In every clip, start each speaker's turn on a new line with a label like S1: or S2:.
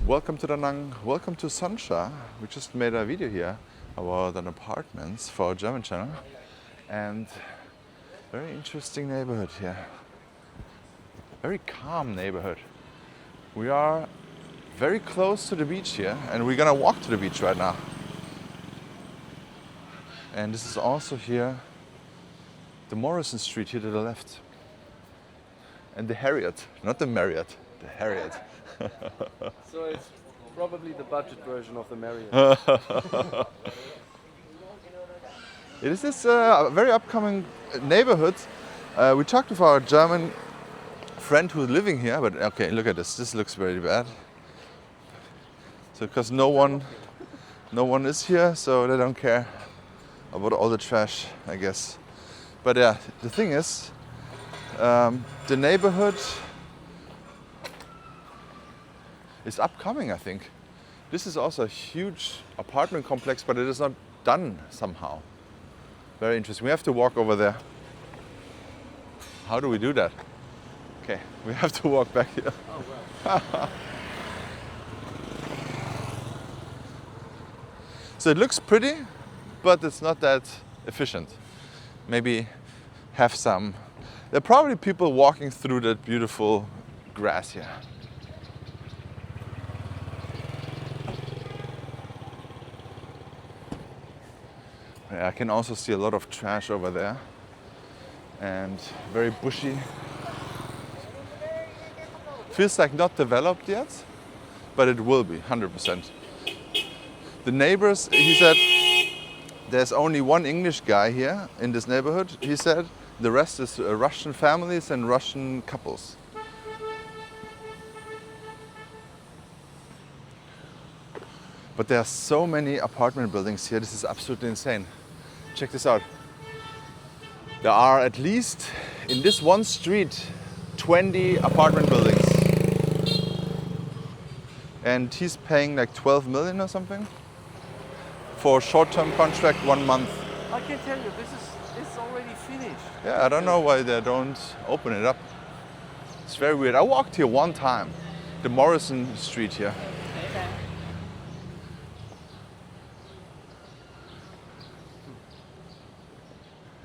S1: Welcome to Da Nang, welcome to Sonsha. We just made a video here about an apartments for our German channel, and very interesting neighborhood here. Very calm neighborhood. We are very close to the beach here, and we're gonna walk to the beach right now. And this is also here the Morrison Street here to the left. And the Harriet, not the Marriott, the Harriet.
S2: So it's probably the budget version of the Marriott.
S1: It is this very upcoming neighborhood. We talked with our German friend who's living here, but okay, look at this. This looks very bad. So because no one is here, so they don't care about all the trash, I guess. But yeah, the thing is, the neighborhood is upcoming, I think. This is also a huge apartment complex, but it is not done somehow. Very interesting. We have to walk over there. How do we do that? Okay, we have to walk back here.
S2: Oh, well.
S1: So it looks pretty, but it's not that efficient. Maybe have some. There are probably people walking through that beautiful grass here. I can also see a lot of trash over there and very bushy. Feels like not developed yet, but it will be 100%. The neighbors, he said, there's only one English guy here in this neighborhood. He said the rest is Russian families and Russian couples. But there are so many apartment buildings here. This is absolutely insane. Check this out. There are at least in this one street 20 apartment buildings. And he's paying like 12 million or something for a short-term contract, 1 month.
S2: I can tell you, it's already finished.
S1: Yeah, I don't know why they don't open it up. It's very weird. I walked here one time, the Morrison Street here.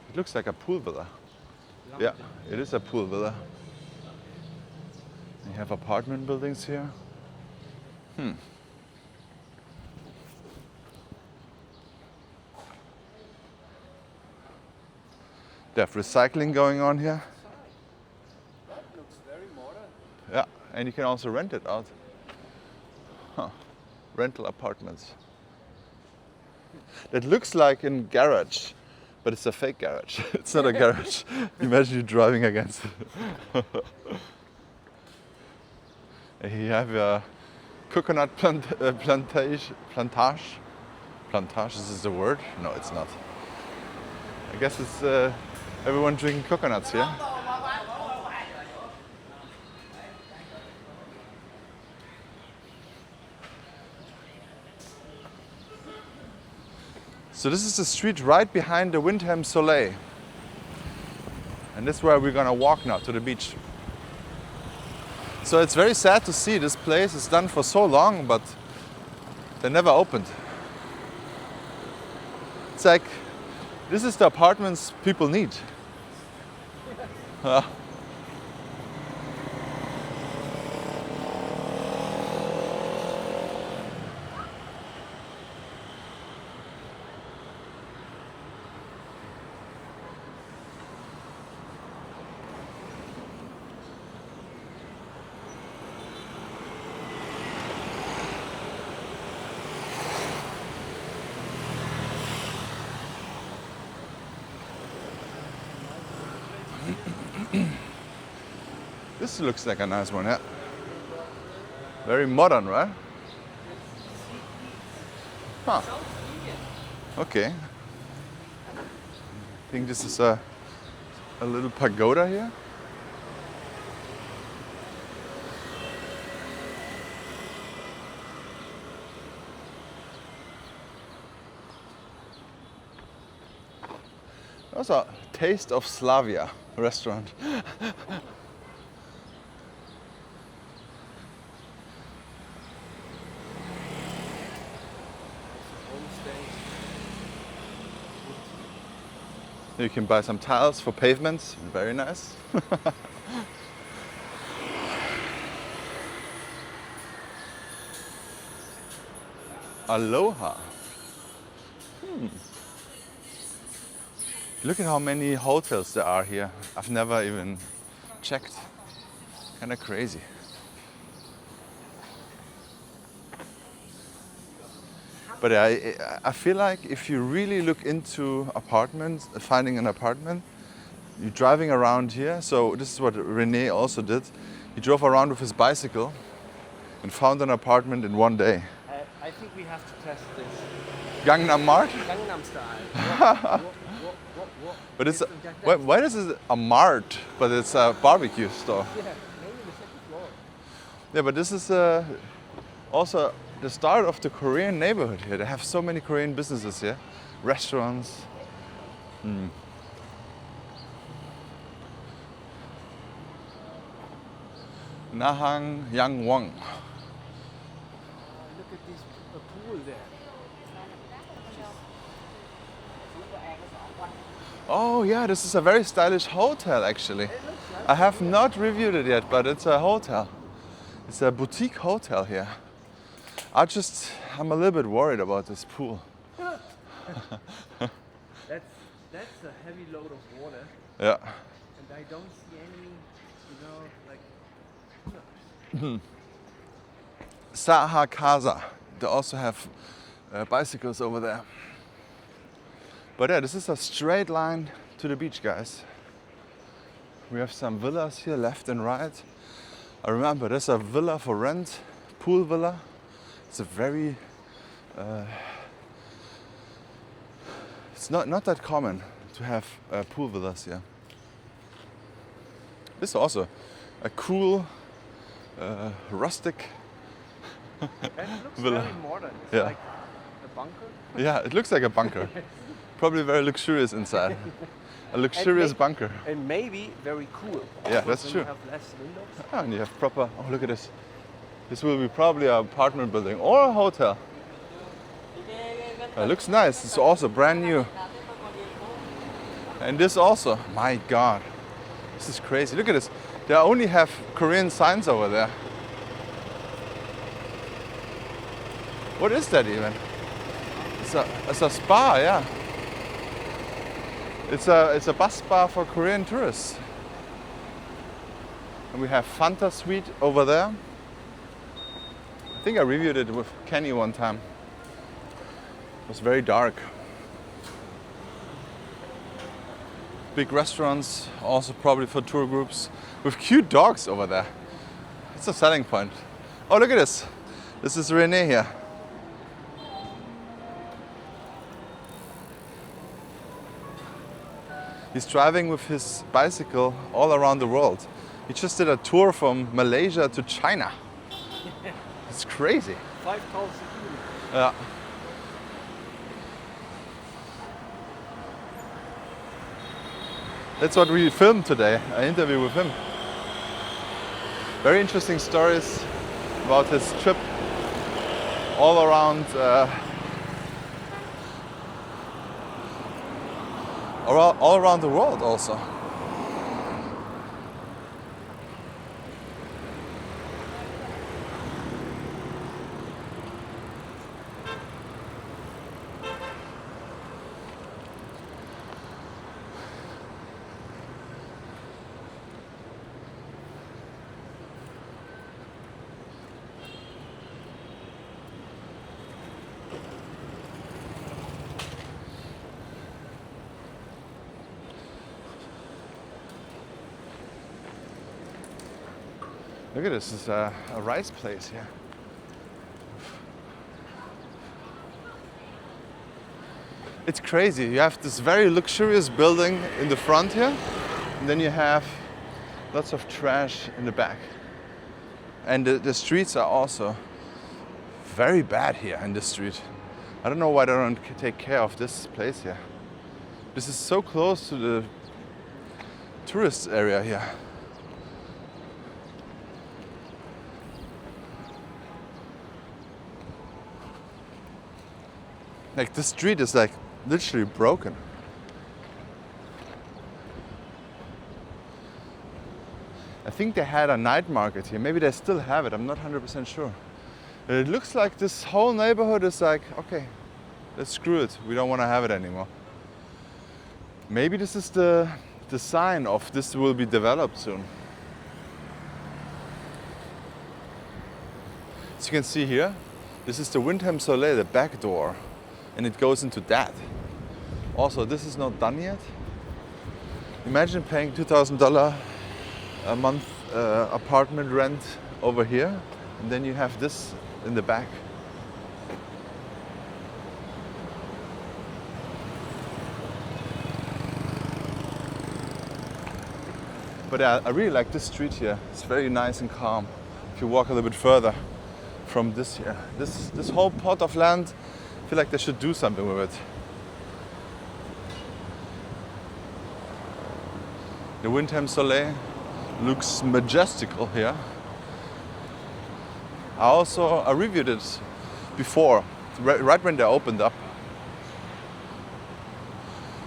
S1: It looks like a pool villa. Yeah, it is a pool villa. You have apartment buildings here. They have recycling going on here.
S2: That looks very modern.
S1: Yeah, and you can also rent it out. Rental apartments. That looks like a garage, but it's a fake garage. It's not a garage. Imagine you driving against it. You have a coconut plantage. Plantage, is this the word? No, it's not. I guess it's everyone drinking coconuts here. So this is the street right behind the Windham Soleil. And this is where we're gonna walk now to the beach. So it's very sad to see this place is done for so long, but they never opened. It's like, this is the apartments people need. This looks like a nice one, yeah. Very modern, right? Huh. Okay. I think this is a little pagoda here. There's a Taste of Slavia restaurant. You can buy some tiles for pavements. Very nice. Aloha. Look at how many hotels there are here. I've never even checked. Kind of crazy. But I feel like if you really look into apartments, finding an apartment, you're driving around here. So this is what Rene also did. He drove around with his bicycle and found an apartment in one day.
S2: I think we have to test this.
S1: Gangnam Mart?
S2: Gangnam style.
S1: But it's why is it a mart, but it's a barbecue store?
S2: Yeah, maybe the second floor.
S1: Yeah, but this is also the start of the Korean neighborhood here. They have so many Korean businesses here, restaurants. Nahang Yangwon.
S2: Look at this pool there.
S1: Oh yeah, this is a very stylish hotel actually. I have not reviewed it yet, but it's a hotel. It's a boutique hotel here. I'm a little bit worried about this pool.
S2: That's a heavy load of water,
S1: Yeah.
S2: and I don't see any, like.
S1: Saha Casa. They also have bicycles over there. But yeah, this is a straight line to the beach, guys. We have some villas here, left and right. I remember there's a villa for rent, pool villa. It's a very, it's not that common to have pool villas here. This is also a cool, rustic
S2: That looks
S1: villa.
S2: very modern. It's
S1: Yeah.
S2: like a bunker.
S1: Yeah, it looks like a bunker. Probably very luxurious inside. A luxurious
S2: may-
S1: bunker.
S2: And maybe very cool.
S1: Yeah,
S2: because
S1: that's
S2: then
S1: true.
S2: You have less windows.
S1: Ah, and you have proper. Oh, look at this. This will be probably an apartment building or a hotel. It looks nice. It's also brand new. And this also. My God, this is crazy. Look at this. They only have Korean signs over there. What is that even? It's a spa, yeah. It's a bus spa for Korean tourists. And we have Fanta Suite over there. I think I reviewed it with Kenny one time. It was very dark. Big restaurants, also probably for tour groups, with cute dogs over there. It's a selling point. Oh, look at this. This is Rene here. He's driving with his bicycle all around the world. He just did a tour from Malaysia to China. It's crazy.
S2: 5,000
S1: Yeah. That's what we filmed today, an interview with him. Very interesting stories about his trip all around all around the world also. Look at this, this is a rice place here. It's crazy. You have this very luxurious building in the front here, and then you have lots of trash in the back. And the streets are also very bad here in this street. I don't know why they don't take care of this place here. This is so close to the tourist area here. Like the street is like literally broken. think they had a night market here. Maybe they still have it. I'm not 100% sure. It looks like this whole neighborhood is like, okay, let's screw it. We don't want to have it anymore. Maybe this is the sign of this will be developed soon. As you can see here, this is the Windham Soleil, the back door, and it goes into that. Also, this is not done yet. Imagine paying $2,000 a month apartment rent over here, and then you have this in the back. But I really like this street here. It's very nice and calm. If you walk a little bit further from this here, this whole plot of land, I feel like they should do something with it. The Windham Soleil looks majestical here. I reviewed it before, right when they opened up.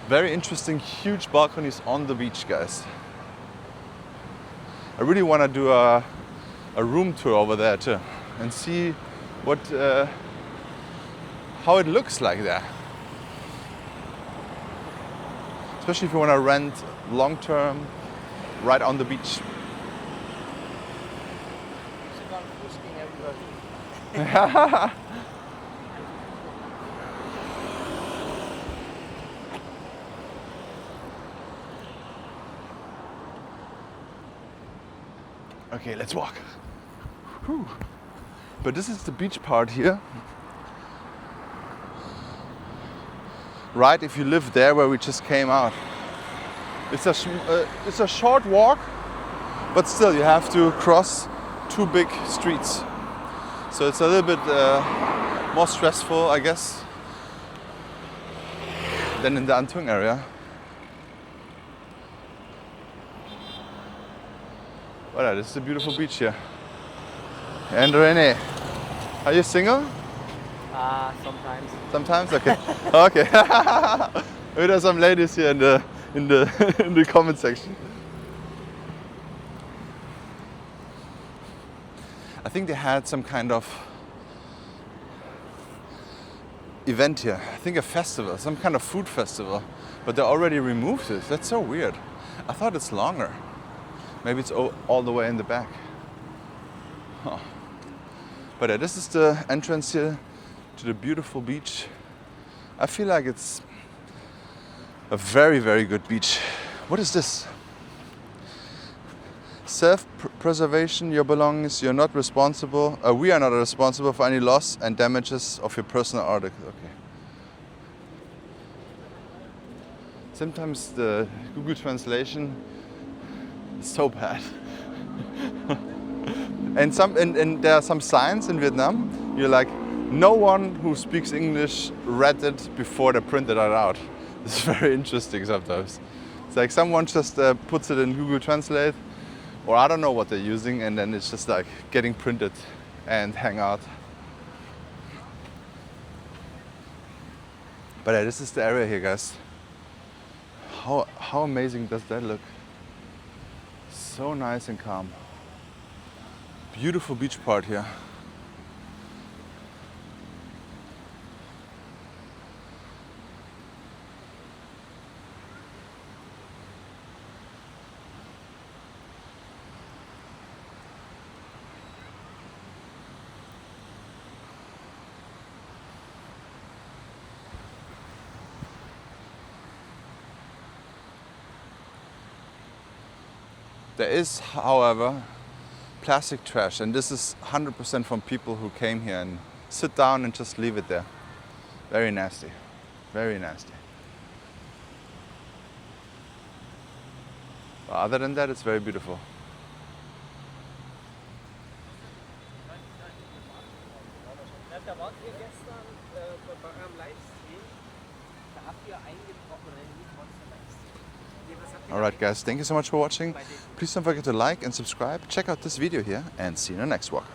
S1: Very interesting, huge balconies on the beach, guys. I really want to do a room tour over there too and see what how it looks like there. Especially if you want to rent long term right on the beach. Okay, let's walk. Whew. But this is the beach part here. Right, if you live there where we just came out. It's a short walk, but still you have to cross two big streets. So it's a little bit more stressful, I guess, than in the An Thuong area. Voilà, this is a beautiful beach here. And Rene, are you single?
S2: Sometimes.
S1: Sometimes, okay. Okay. Maybe there's some ladies here in the comment section. I think they had some kind of event here. I think a festival, some kind of food festival, but they already removed it. That's so weird. I thought it's longer. Maybe it's all the way in the back. Huh. But this is the entrance here to the beautiful beach. I feel like it's a very, very good beach. What is this? Self-preservation, your belongings, you're not responsible. We are not responsible for any loss and damages of your personal article. Okay. Sometimes the Google translation is so bad. and there are some signs in Vietnam. You're like, no one who speaks English read it before they printed it out. It's very interesting sometimes. It's like someone just puts it in Google Translate, or I don't know what they're using, and then it's just like getting printed and hang out. But this is the area here, guys. How amazing does that look? So nice and calm. Beautiful beach part here. There is, however, plastic trash, and this is 100% from people who came here and sit down and just leave it there. Very nasty, very nasty. But other than that, it's very beautiful.
S2: Da wart ihr gestern bei eurem Livestream, da habt ihr eingebrochen oder nicht von der Livestream.
S1: Alright guys, thank you so much for watching. Please don't forget to like and subscribe. Check out this video here and see you in the next walk.